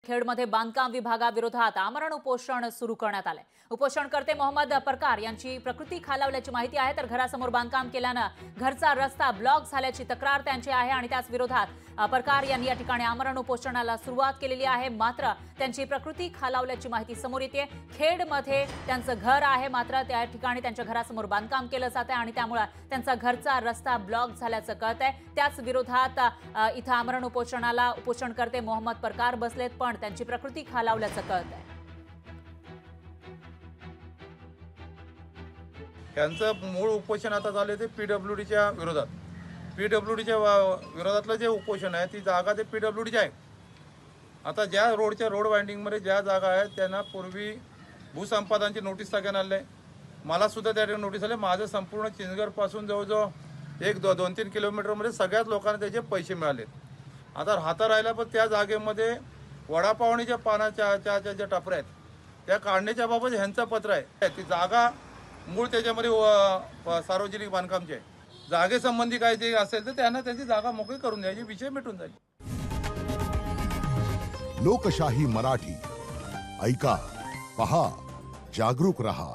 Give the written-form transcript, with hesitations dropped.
खेडमध्ये बांधकाम विभागाविरोधात आमरण उपोषण सुरू करण्यात आले। उपोषणकर्ते मोहम्मद परकार यांची प्रकृती खालावल्याची माहिती आहे, तर घरासमोर बांधकाम केल्याने घरचा रस्ता ब्लॉक झाल्याची तक्रार त्यांची आहे आणि त्याच विरोधात परकार यांनी या ठिकाणी आमरण उपोषणाला सुरुवात केलेली आहे। मात्र त्यांची प्रकृती खालावल्याची माहिती समोर येते। खेडमध्ये त्यांचं घर आहे, मात्र त्या ठिकाणी त्यांच्या घरासमोर बांधकाम केलं जात आहे आणि त्यामुळे त्यांचा घरचा रस्ता ब्लॉक झाल्याचं कळत आहे। त्याच विरोधात इथं आमरण उपोषणाला उपोषणकर्ते मोहम्मद परकार बसलेत, पण त्यांची प्रकृती खालावल्याचं कळत आहे। त्यांचं मूळ उपोषण आता झाले ते पीडब्ल्यूडीच्या विरोधात। पीडब्ल्यूडीच्या विरोधातलं जे उपोषण आहे ती जागा ते पीडब्ल्यूडीची आहे। आता ज्या रोडच्या रोड वाइंडिंगमध्ये ज्या जागा आहेत त्यांना पूर्वी भूसंपादनाची नोटीस टाकण्यात आली आहे। मला सुद्धा त्या नोटीस आले। माझं संपूर्ण चिंचगडपासून जवळजवळ 1-2-3 किलोमीटरमध्ये सगळ्याच लोकांना त्याचे पैसे मिळाले। आता राहता राहिला, पण त्या जागेमध्ये वडापावणीच्या पानाच्या ज्या टपऱ्या आहेत त्या काढण्याच्या बाबत ह्यांचं पत्र आहे। ती जागा मूळ त्याच्यामध्ये सार्वजनिक बांधकामची आहे। जागेसंबंधी काय जे असेल तर त्यांना त्याची जागा मोकळी करून द्यायची, विषय मिटून जाईल। लोकशाही मराठी ऐका, पहा, जागरूक रहा।